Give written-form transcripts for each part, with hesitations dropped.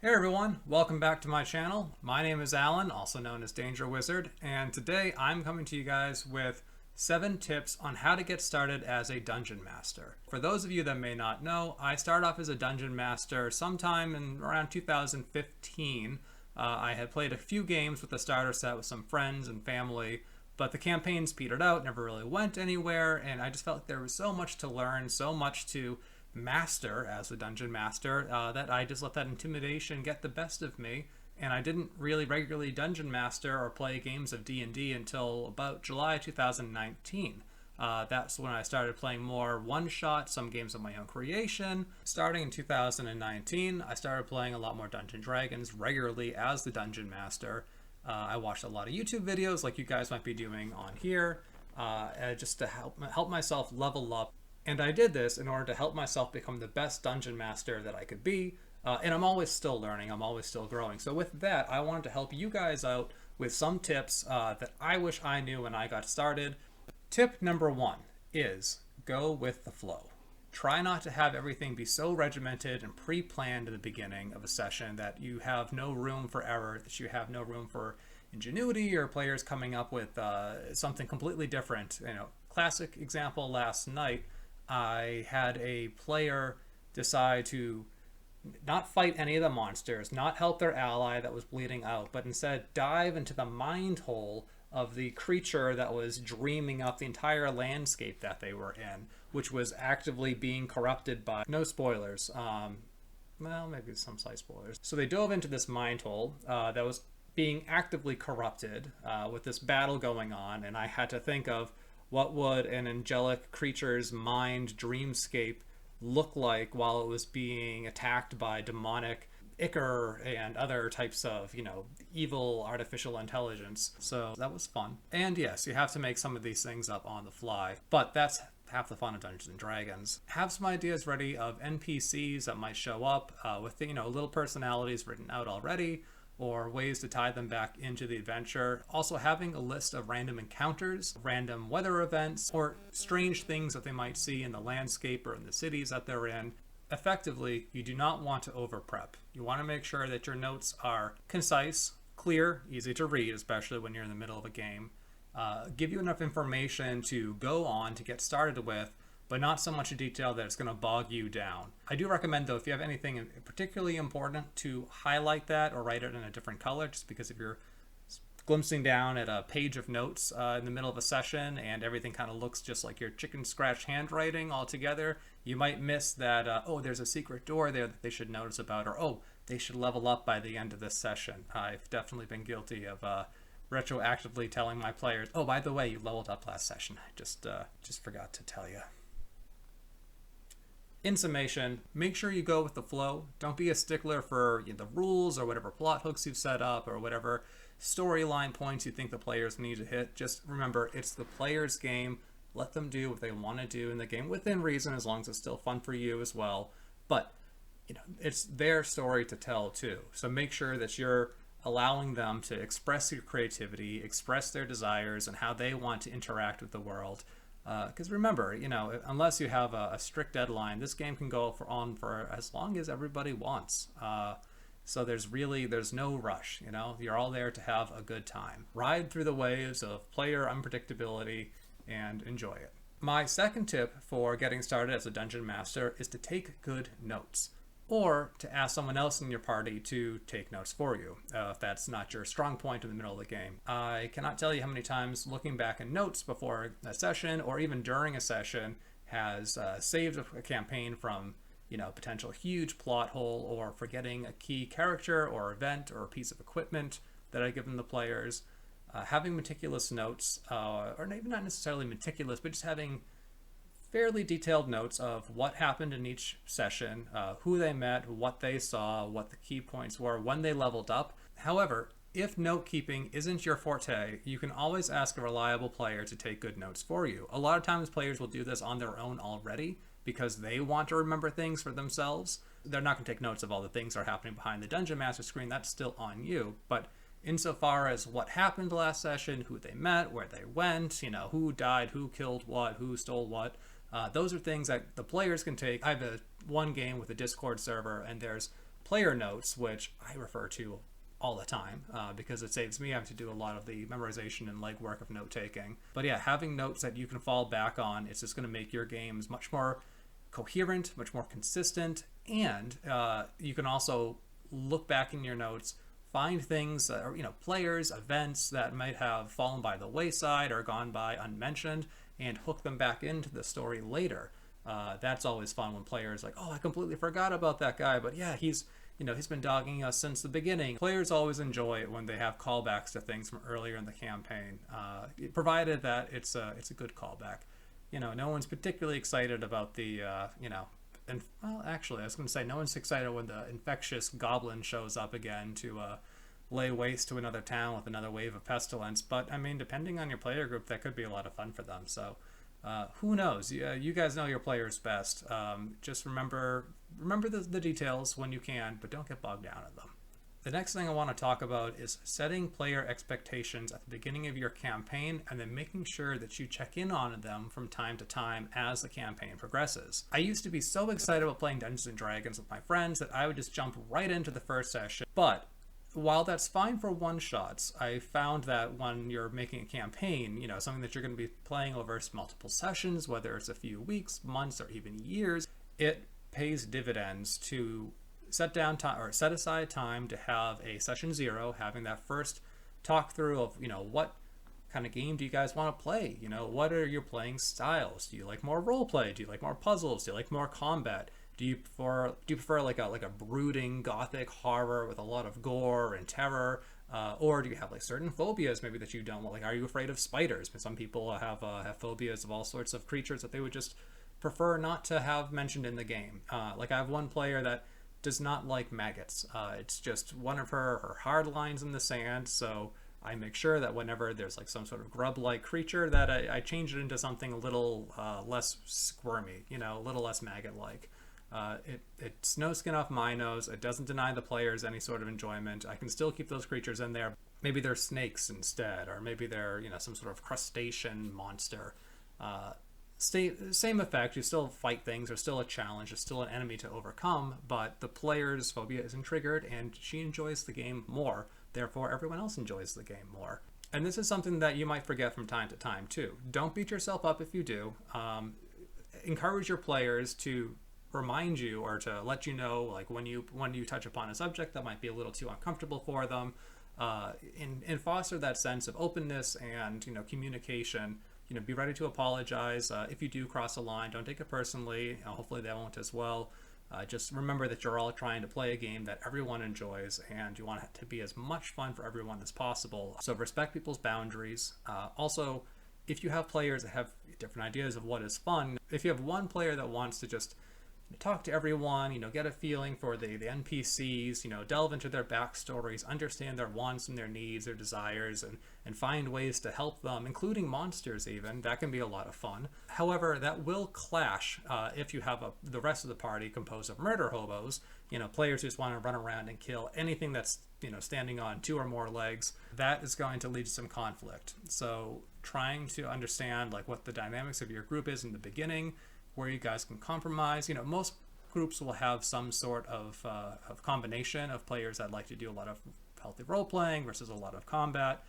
Hey everyone, welcome back to my channel. My name is Alan, also known as Danger Wizard, and today I'm coming to you guys with 7 tips on how to get started as a dungeon master. For those of you that may not know, I started off as a dungeon master sometime in around 2015. I had played a few games with the starter set with some friends and family, but the campaigns petered out, never really went anywhere, and I just felt like there was so much to learn, so much to master as a dungeon master, that I just let that intimidation get the best of me, and I didn't really regularly dungeon master or play games of D&D until about July 2019. That's when I started playing more one-shot, some games of my own creation. Starting in 2019, I started playing a lot more Dungeons & Dragons regularly as the dungeon master. I watched a lot of YouTube videos like you guys might be doing on here, just to help myself level up. And I did this in order to help myself become the best dungeon master that I could be. And I'm always still learning, I'm always still growing. So with that, I wanted to help you guys out with some tips that I wish I knew when I got started. Tip number 1 is go with the flow. Try not to have everything be so regimented and pre-planned at the beginning of a session that you have no room for error, that you have no room for ingenuity or players coming up with something completely different. Classic example last night, I had a player decide to not fight any of the monsters, not help their ally that was bleeding out, but instead dive into the mind hole of the creature that was dreaming up the entire landscape that they were in, which was actively being corrupted by, no spoilers, well, maybe some slight spoilers. So they dove into this mind hole that was being actively corrupted with this battle going on, and I had to think of what would an angelic creature's mind dreamscape look like while it was being attacked by demonic Ichor and other types of, evil artificial intelligence. So that was fun. And yes, you have to make some of these things up on the fly, but that's half the fun of Dungeons and Dragons. Have some ideas ready of NPCs that might show up with, little personalities written out already, or ways to tie them back into the adventure. Also having a list of random encounters, random weather events, or strange things that they might see in the landscape or in the cities that they're in. Effectively, you do not want to over prep. You want to make sure that your notes are concise, clear, easy to read, especially when you're in the middle of a game. Give you enough information to go on to get started with, but not so much detail that it's going to bog you down. I do recommend, though, if you have anything particularly important, to highlight that or write it in a different color, just because if you're glimpsing down at a page of notes in the middle of a session and everything kind of looks just like your chicken scratch handwriting all together, you might miss that, oh, there's a secret door there that they should notice about, or oh, they should level up by the end of this session. I've definitely been guilty of retroactively telling my players, oh, by the way, you leveled up last session. I just forgot to tell you. In summation, make sure you go with the flow. Don't be a stickler for the rules or whatever plot hooks you've set up or whatever storyline points you think the players need to hit. Just remember, it's the player's game. Let them do what they want to do in the game within reason, as long as it's still fun for you as well. But it's their story to tell too. So make sure that you're allowing them to express your creativity, express their desires and how they want to interact with the world. Because remember, unless you have a strict deadline, this game can go on for as long as everybody wants. So there's no rush, You're all there to have a good time. Ride through the waves of player unpredictability and enjoy it. My second tip for getting started as a dungeon master is to take good notes, or to ask someone else in your party to take notes for you, if that's not your strong point in the middle of the game. I cannot tell you how many times looking back in notes before a session, or even during a session, has saved a campaign from potential huge plot hole, or forgetting a key character or event or a piece of equipment that I've given the players. Having meticulous notes, or maybe not necessarily meticulous, but just having fairly detailed notes of what happened in each session, who they met, what they saw, what the key points were, when they leveled up. However, if note keeping isn't your forte, you can always ask a reliable player to take good notes for you. A lot of times players will do this on their own already because they want to remember things for themselves. They're not going to take notes of all the things that are happening behind the Dungeon Master screen. That's still on you. But insofar as what happened last session, who they met, where they went, who died, who killed what, who stole what, those are things that the players can take. I have one game with a Discord server, and there's player notes, which I refer to all the time because it saves me having to do a lot of the memorization and legwork of note taking. But yeah, having notes that you can fall back on, it's just going to make your games much more coherent, much more consistent, and you can also look back in your notes, find things or players, events that might have fallen by the wayside or gone by unmentioned, and hook them back into the story later. That's always fun when players like, oh, I completely forgot about that guy, but yeah, he's been dogging us since the beginning. Players always enjoy it when they have callbacks to things from earlier in the campaign, provided that it's a good callback. No one's particularly excited about the, and well, actually, I was going to say no one's excited when the infectious goblin shows up again to lay waste to another town with another wave of pestilence. But I mean, depending on your player group, that could be a lot of fun for them. So who knows? You guys know your players best. Just remember the details when you can, but don't get bogged down in them. The next thing I want to talk about is setting player expectations at the beginning of your campaign and then making sure that you check in on them from time to time as the campaign progresses. I used to be so excited about playing Dungeons and Dragons with my friends that I would just jump right into the first session. But while that's fine for one-shots, I found that when you're making a campaign, something that you're going to be playing over multiple sessions, whether it's a few weeks, months, or even years, it pays dividends to set aside time to have a session 0, having that first talk through of what kind of game do you guys want to play, what are your playing styles, do you like more role play, do you like more puzzles, do you like more combat, do you prefer like a brooding gothic horror with a lot of gore and terror, or do you have like certain phobias maybe that you don't want, like are you afraid of spiders? But some people have phobias of all sorts of creatures that they would just prefer not to have mentioned in the game. Like I have one player that does not like maggots. It's just one of her hard lines in the sand, so I make sure that whenever there's like some sort of grub-like creature that I change it into something a little less squirmy, a little less maggot-like. It's no skin off my nose. It doesn't deny the players any sort of enjoyment. I can still keep those creatures in there. Maybe they're snakes instead, or maybe they're some sort of crustacean monster. Same effect, you still fight things, there's still a challenge, there's still an enemy to overcome, but the player's phobia isn't triggered and she enjoys the game more, therefore everyone else enjoys the game more. And this is something that you might forget from time to time too. Don't beat yourself up if you do. Encourage your players to remind you or to let you know like when you touch upon a subject that might be a little too uncomfortable for them, and foster that sense of openness and communication. Be ready to apologize if you do cross a line. Don't take it personally. Hopefully they won't as well. Just remember that you're all trying to play a game that everyone enjoys, and you want it to be as much fun for everyone as possible. So respect people's boundaries. Also, if you have players that have different ideas of what is fun, if you have one player that wants to just talk to everyone, get a feeling for the NPCs, delve into their backstories, understand their wants and their needs, their desires, and find ways to help them, including monsters even. That can be a lot of fun. However, that will clash if you have the rest of the party composed of murder hobos, players who just want to run around and kill anything that's standing on 2 or more legs. That is going to lead to some conflict. So trying to understand like what the dynamics of your group is in the beginning, where you guys can compromise. Most groups will have some sort of combination of players that like to do a lot of healthy role playing versus a lot of combat,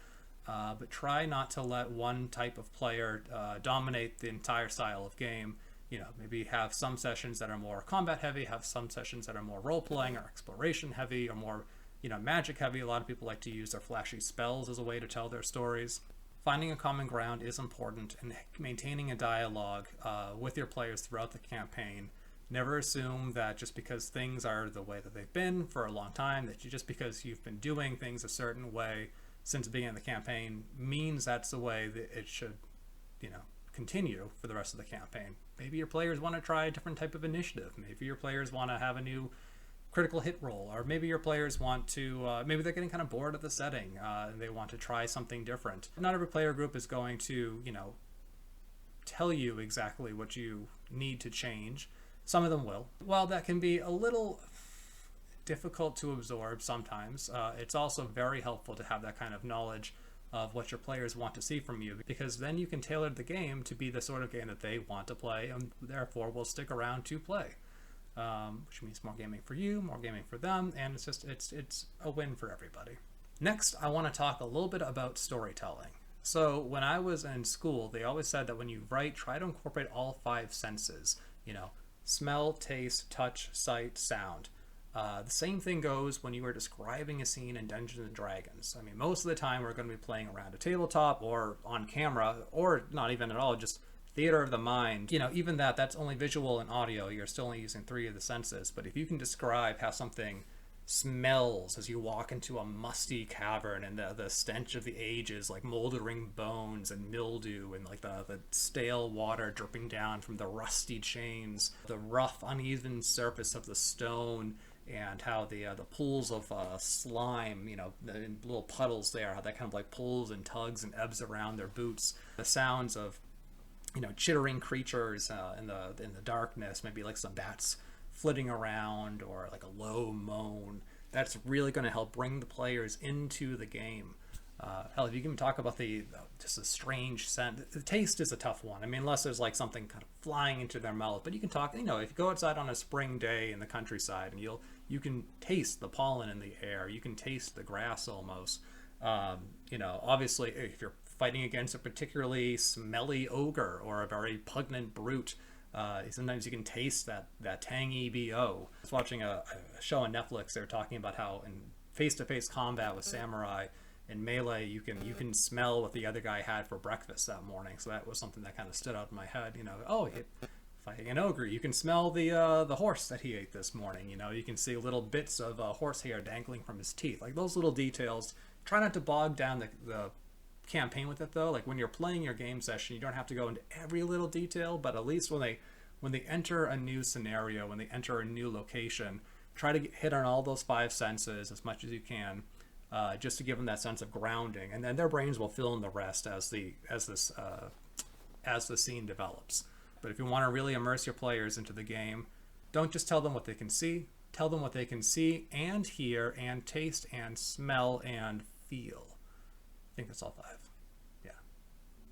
but try not to let one type of player dominate the entire style of game. Maybe have some sessions that are more combat heavy, have some sessions that are more role playing or exploration heavy, or more magic heavy. A lot of people like to use their flashy spells as a way to tell their stories. Finding a common ground is important, and maintaining a dialogue with your players throughout the campaign. Never assume that just because things are the way that they've been for a long time, that just because you've been doing things a certain way since the beginning of the campaign means that's the way that it should, continue for the rest of the campaign. Maybe your players want to try a different type of initiative. Maybe your players want to have a new critical hit roll, or maybe your players want to maybe they're getting kind of bored of the setting and they want to try something different. Not every player group is going to tell you exactly what you need to change. Some of them will. While that can be a little difficult to absorb sometimes, it's also very helpful to have that kind of knowledge of what your players want to see from you, because then you can tailor the game to be the sort of game that they want to play and therefore will stick around to play. which means more gaming for you, more gaming for them, and it's a win for everybody. Next, I want to talk a little bit about storytelling. So when I was in school, they always said that when you write, try to incorporate all 5 senses. Smell, taste, touch, sight, sound. The same thing goes when you are describing a scene in Dungeons and Dragons. I mean, most of the time we're going to be playing around a tabletop or on camera, or not even at all, just theater of the mind. Even that's only visual and audio. You're still only using 3 of the senses. But if you can describe how something smells as you walk into a musty cavern, and the stench of the ages, like moldering bones and mildew, and like the stale water dripping down from the rusty chains, the rough uneven surface of the stone, and how the pools of slime, the little puddles there, how that kind of like pulls and tugs and ebbs around their boots, the sounds of chittering creatures in the darkness, maybe like some bats flitting around, or like a low moan. That's really going to help bring the players into the game. Hell, if you can talk about just a strange scent. The taste is a tough one. I mean, unless there's like something kind of flying into their mouth. But you can talk, if you go outside on a spring day in the countryside, and you can taste the pollen in the air. You can taste the grass almost. Obviously, if you're fighting against a particularly smelly ogre or a very pungent brute, sometimes you can taste that tangy BO. I was watching a show on Netflix. They were talking about how in face-to-face combat with samurai in Melee, you can smell what the other guy had for breakfast that morning. So that was something that kind of stood out in my head. Fighting an ogre, you can smell the horse that he ate this morning. You can see little bits of horsehair dangling from his teeth. Like those little details. Try not to bog down the campaign with it, though. Like when you're playing your game session, you don't have to go into every little detail, but at least when they enter a new scenario, when they enter a new location, try to hit on all those 5 senses as much as you can, just to give them that sense of grounding, and then their brains will fill in the rest as the scene develops. But if you want to really immerse your players into the game, don't just tell them what they can see. Tell them what they can see and hear and taste and smell and feel. I think that's all 5. Yeah.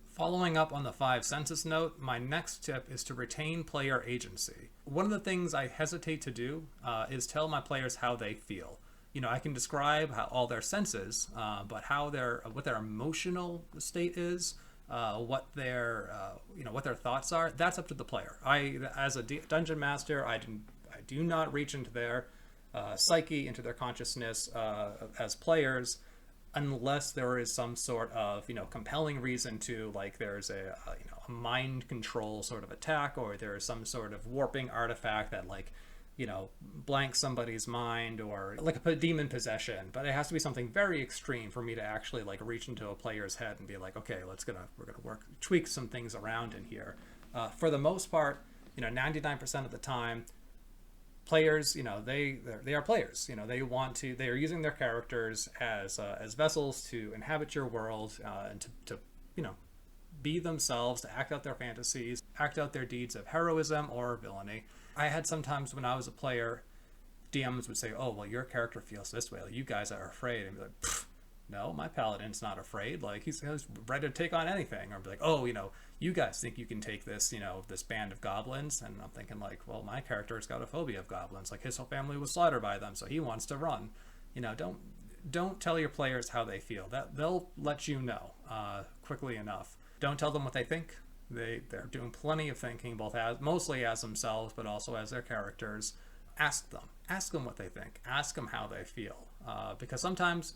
Following up on the 5 senses note, my next tip is to retain player agency. One of the things I hesitate to do is tell my players how they feel. I can describe all their senses, but what their emotional state is, what their thoughts are, that's up to the player. As a dungeon master, I do not reach into their psyche, into their consciousness as players, unless there is some sort of compelling reason to, like there's a mind control sort of attack, or there is some sort of warping artifact that blanks somebody's mind, or like a demon possession. But it has to be something very extreme for me to actually reach into a player's head and be like, okay, we're gonna tweak some things around in here. For the most part, 99% of the time, players, they are players. They are using their characters as vessels to inhabit your world, and to be themselves, to act out their fantasies, act out their deeds of heroism or villainy. I had sometimes when I was a player, DMs would say, "Oh, well, your character feels this way. Like, you guys are afraid," and be like, "No, my paladin's not afraid. Like he's ready to take on anything." Or be like, "Oh, you guys think you can take this, this band of goblins?" And I'm thinking like, well, my character's got a phobia of goblins. Like his whole family was slaughtered by them, so he wants to run. Don't tell your players how they feel. That they'll let you know quickly enough. Don't tell them what they think. They're doing plenty of thinking, mostly as themselves, but also as their characters. Ask them what they think. Ask them how they feel, because sometimes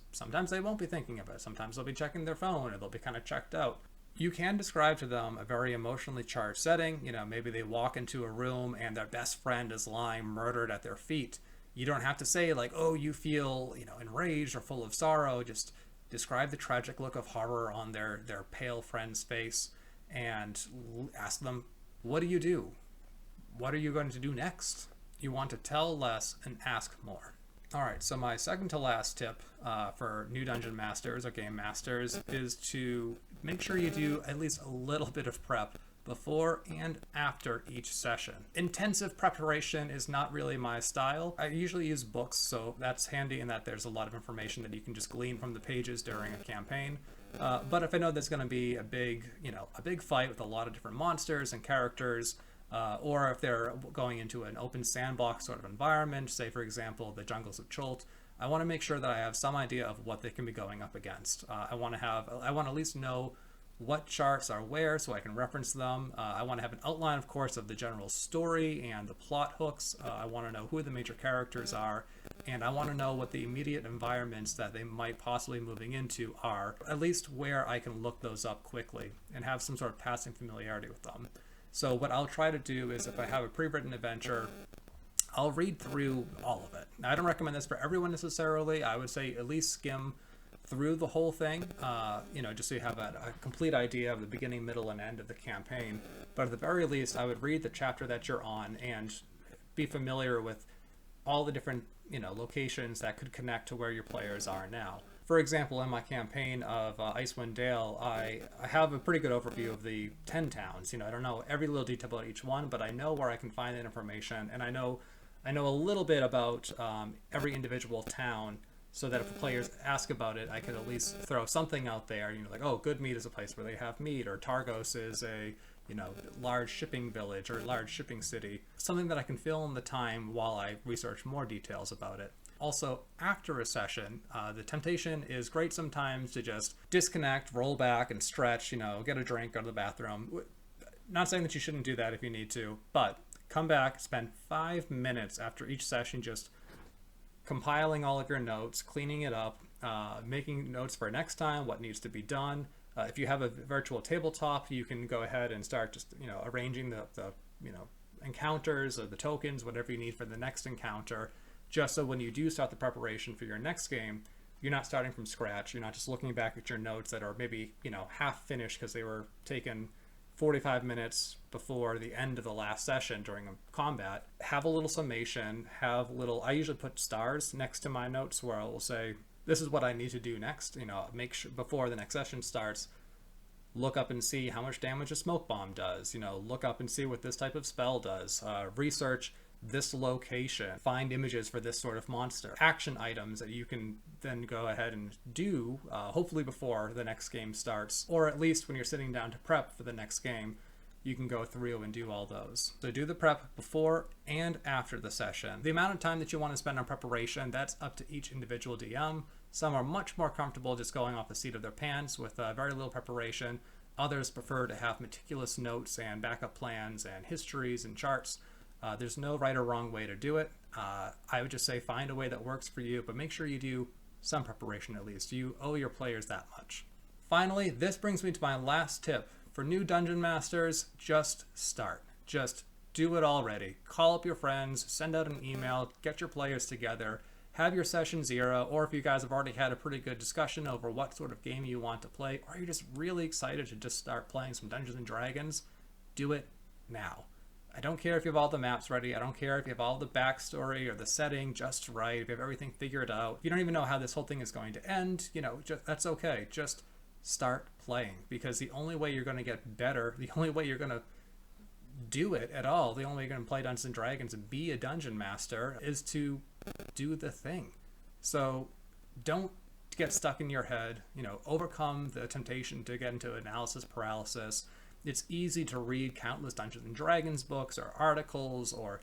they won't be thinking of it. Sometimes they'll be checking their phone, or they'll be kind of checked out. You can describe to them a very emotionally charged setting. Maybe they walk into a room and their best friend is lying murdered at their feet. You don't have to say like, "Oh, you feel enraged or full of sorrow." Just describe the tragic look of horror on their pale friend's face, and ask them, what do you do? What are you going to do next? You want to tell less and ask more. All right, so my second to last tip for new dungeon masters or game masters is to make sure you do at least a little bit of prep before and after each session. Intensive preparation is not really my style. I usually use books, so that's handy in that there's a lot of information that you can just glean from the pages during a campaign. But if I know there's going to be a big fight with a lot of different monsters and characters, or if they're going into an open sandbox sort of environment, say for example the jungles of Chult, I want to make sure that I have some idea of what they can be going up against. I want to at least know what charts are where so I can reference them. I want to have an outline, of course, of the general story and the plot hooks. I want to know who the major characters are, and I want to know what the immediate environments that they might possibly be moving into are, at least where I can look those up quickly and have some sort of passing familiarity with them. So what I'll try to do is, if I have a pre-written adventure, I'll read through all of it. Now, I don't recommend this for everyone necessarily. I would say at least skim through the whole thing, just so you have a complete idea of the beginning, middle, and end of the campaign. But at the very least, I would read the chapter that you're on and be familiar with all the different, locations that could connect to where your players are now. For example, in my campaign of Icewind Dale, I have a pretty good overview of the 10 towns. I don't know every little detail about each one, but I know where I can find that information, and I know a little bit about every individual town, so that if the players ask about it, I can at least throw something out there, like, oh, Goodmead is a place where they have meat, or Targos is a, large shipping village or large shipping city. Something that I can fill in the time while I research more details about it. Also, after a session, the temptation is great sometimes to just disconnect, roll back, and stretch, get a drink, go to the bathroom. Not saying that you shouldn't do that if you need to, but come back, spend 5 minutes after each session just compiling all of your notes, cleaning it up, making notes for next time, what needs to be done. If you have a virtual tabletop, you can go ahead and start just, arranging the encounters or the tokens, whatever you need for the next encounter, just so when you do start the preparation for your next game, you're not starting from scratch. You're not just looking back at your notes that are maybe, half finished because they were taken 45 minutes before the end of the last session during a combat. Have a little summation, I usually put stars next to my notes where I will say, this is what I need to do next. Make sure before the next session starts, look up and see how much damage a smoke bomb does. Look up and see what this type of spell does. Research this location, find images for this sort of monster. Action items that you can then go ahead and do, hopefully before the next game starts, or at least when you're sitting down to prep for the next game, you can go through and do all those. So do the prep before and after the session. The amount of time that you want to spend on preparation, that's up to each individual DM. Some are much more comfortable just going off the seat of their pants with very little preparation. Others prefer to have meticulous notes and backup plans and histories and charts. There's no right or wrong way to do it. I would just say find a way that works for you, but make sure you do some preparation at least. You owe your players that much. Finally, this brings me to my last tip. For new Dungeon Masters, just start. Just do it already. Call up your friends, send out an email, get your players together, have your session 0, or if you guys have already had a pretty good discussion over what sort of game you want to play, or you're just really excited to just start playing some Dungeons & Dragons, do it now. I don't care if you have all the maps ready. I don't care if you have all the backstory or the setting just right, if you have everything figured out. If you don't even know how this whole thing is going to end, that's okay. Just start playing, because the only way you're going to get better, the only way you're going to do it at all, the only way you're going to play Dungeons & Dragons and be a Dungeon Master is to do the thing. So don't get stuck in your head, overcome the temptation to get into analysis paralysis. It's easy to read countless Dungeons & Dragons books or articles or,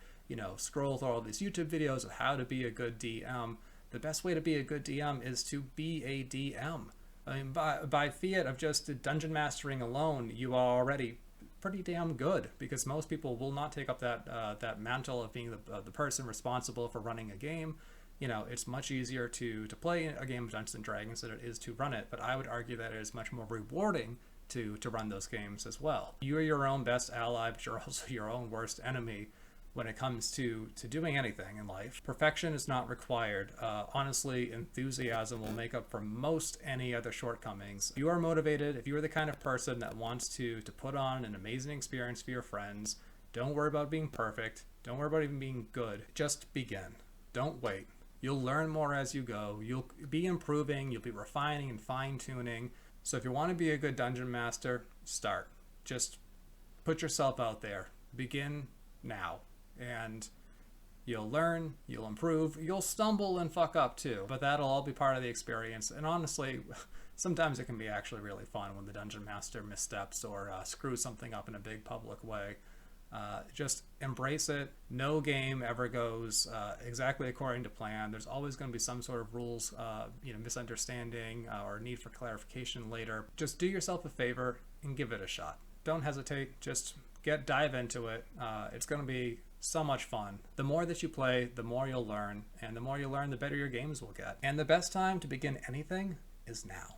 scroll through all these YouTube videos of how to be a good DM. The best way to be a good DM is to be a DM. I mean, by fiat of just dungeon mastering alone, you are already pretty damn good, because most people will not take up that mantle of being the person responsible for running a game. It's much easier to play a game of Dungeons & Dragons than it is to run it, but I would argue that it is much more rewarding to run those games as well. You're your own best ally, but you're also your own worst enemy when it comes to doing anything in life. Perfection is not required. Honestly, enthusiasm will make up for most any other shortcomings. If you are motivated, if you are the kind of person that wants to put on an amazing experience for your friends, don't worry about being perfect. Don't worry about even being good. Just begin. Don't wait. You'll learn more as you go. You'll be improving. You'll be refining and fine-tuning. So if you want to be a good dungeon master, start. Just put yourself out there. Begin now. And you'll learn, you'll improve, you'll stumble and fuck up too, but that'll all be part of the experience. And honestly, sometimes it can be actually really fun when the dungeon master missteps or screws something up in a big public way. Just embrace it. No game ever goes exactly according to plan. There's always going to be some sort of rules, misunderstanding or need for clarification later. Just do yourself a favor and give it a shot. Don't hesitate. Just dive into it. It's going to be so much fun. The more that you play, the more you'll learn, and the more you learn, the better your games will get. And the best time to begin anything is now.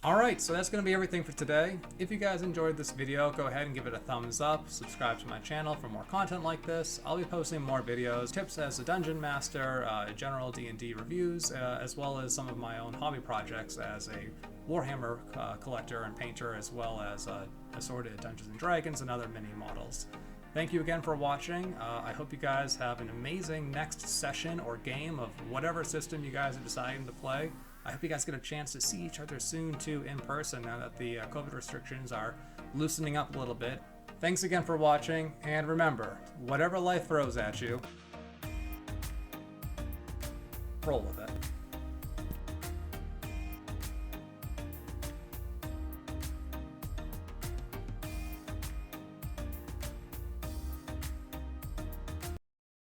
Alright, so that's going to be everything for today. If you guys enjoyed this video, go ahead and give it a thumbs up, subscribe to my channel for more content like this. I'll be posting more videos, tips as a dungeon master, general D&D reviews, as well as some of my own hobby projects as a Warhammer collector and painter, as well as assorted Dungeons & Dragons and other mini models. Thank you again for watching. I hope you guys have an amazing next session or game of whatever system you guys are deciding to play. I hope you guys get a chance to see each other soon too in person now that the COVID restrictions are loosening up a little bit. Thanks again for watching, and remember, whatever life throws at you, roll with it.